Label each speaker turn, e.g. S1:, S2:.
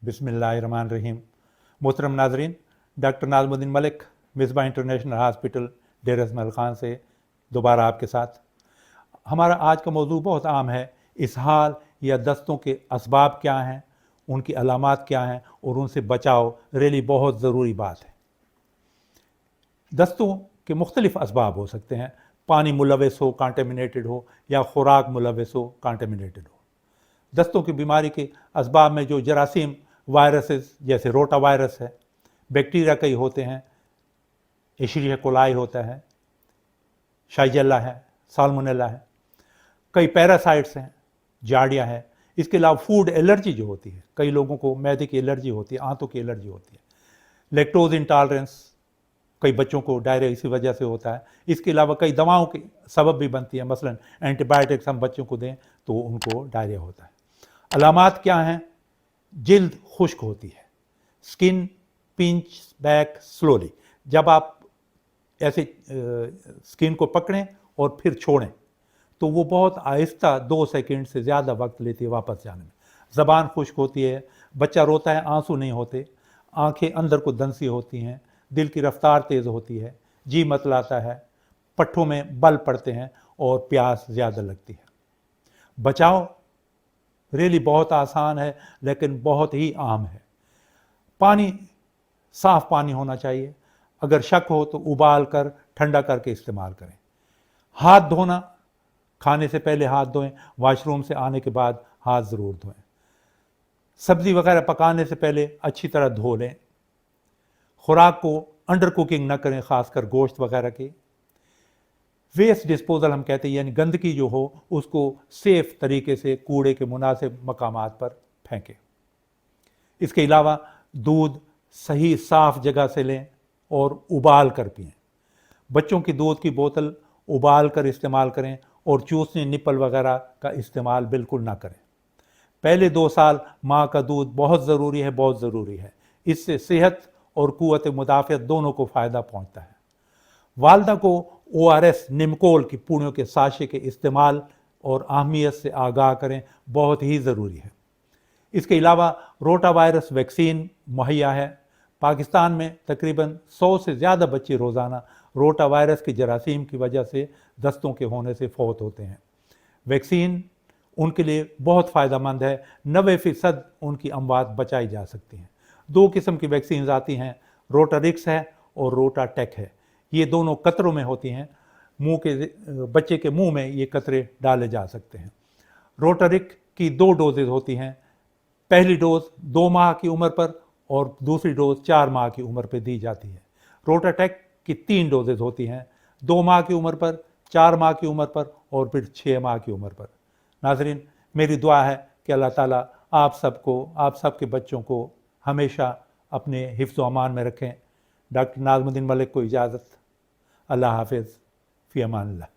S1: बिस्मिल्लाहिर्रहमानिर्रहीम। मोहतरम नाजरीन, doctor Nazmuddin Malik Misbah international hospital Dera Ismail Khan से दोबारा आपके साथ। हमारा आज का मौजू बहुत आम है। इसहाल या दस्तों के असबाब क्या हैं, उनकी अलामात क्या हैं और उनसे बचाव रियली बहुत ज़रूरी बात है। दस्तों के मुख्तलिफ असबाब हो सकते हैं। पानी मुलवस हो, कांटेमिनेटेड हो, या खुराक मुलवस हो, कांटेमिनेटेड हो। दस्तों की बीमारी के असबाब में जो जरासीम वायरसेस जैसे रोटा वायरस है, बैक्टीरिया कई होते हैं, एशेरिया कोलाई होता है, शाइजेला है, साल्मोनेला है, कई पैरासाइट्स हैं, जार्डिया है। इसके अलावा फूड एलर्जी जो होती है, कई लोगों को मैदे की एलर्जी होती है, आंतों की एलर्जी होती है। लैक्टोज इंटॉलरेंस, कई बच्चों को डायरिया इसी वजह से होता है। इसके अलावा कई दवाओं के सबब भी बनती है, मसलन एंटीबायोटिक्स हम बच्चों को दें तो उनको डायरिया होता है। अलामात क्या हैं? जिल्द खुश्क होती है, स्किन पिंच बैक स्लोली। जब आप ऐसे स्किन को पकड़ें और फिर छोड़ें तो वो बहुत आहिस्ता 2 सेकंड से ज़्यादा वक्त लेती है वापस जाने में। ज़बान खुश्क होती है, बच्चा रोता है, आंसू नहीं होते, आंखें अंदर को दंसी होती हैं, दिल की रफ्तार तेज़ होती है, जी मतलाता है, पट्ठों में बल पड़ते हैं और प्यास ज़्यादा लगती है। बचाव रियली बहुत आसान है लेकिन बहुत ही आम है। पानी, साफ़ पानी होना चाहिए। अगर शक हो तो उबाल कर ठंडा करके इस्तेमाल करें। हाथ धोना, खाने से पहले हाथ धोएं, वॉशरूम से आने के बाद हाथ ज़रूर धोएं। सब्ज़ी वगैरह पकाने से पहले अच्छी तरह धो लें। खुराक को अंडर कुकिंग न करें, ख़ासकर गोश्त वगैरह की। वेस्ट डिस्पोजल हम कहते हैं, यानी गंदगी जो हो उसको सेफ तरीके से कूड़े के मुनासिब मकामात पर फेंकें। इसके अलावा दूध सही साफ़ जगह से लें और उबाल कर पिएं। बच्चों की दूध की बोतल उबाल कर इस्तेमाल करें और चूसने निप्पल वगैरह का इस्तेमाल बिल्कुल ना करें। पहले 2 साल माँ का दूध बहुत ज़रूरी है, बहुत ज़रूरी है। इससे सेहत और क़ुव्वत मुदाफ़अत दोनों को फ़ायदा पहुँचता है। वालदा को ORS निमकोल की पूड़ियों के साशे के इस्तेमाल और अहमियत से आगाह करें, बहुत ही ज़रूरी है। इसके अलावा रोटा वायरस वैक्सीन मुहैया है। पाकिस्तान में तकरीबन 100 से ज़्यादा बच्चे रोज़ाना रोटा वायरस के जरासीम की वजह से दस्तों के होने से फौत होते हैं। वैक्सीन उनके लिए बहुत फ़ायदेमंद है। 90% उनकी अमवात बचाई जा सकती हैं। 2 किस्म की वैक्सीन आती हैं, रोटारिक्स है और रोटाटेक है। ये दोनों कतरों में होती हैं। बच्चे के मुंह में ये कतरे डाले जा सकते हैं। रोटारिक की 2 डोजेज होती हैं। पहली डोज 2 माह की उम्र पर और दूसरी डोज 4 माह की उम्र पर दी जाती है। रोटाटेक की 3 डोजेज होती हैं, 2 माह की उम्र पर, 4 माह की उम्र पर और फिर 6 माह की उम्र पर। नाज़रीन, मेरी दुआ है कि अल्लाह ताला आप सबको, आप सबके बच्चों को हमेशा अपने हिफ्ज़ व अमान में रखें। डॉक्टर नाज़मुद्दीन मलिक को इजाज़त। अल्लाह हाफ़िज़, फ़ी अमान अल्लाह।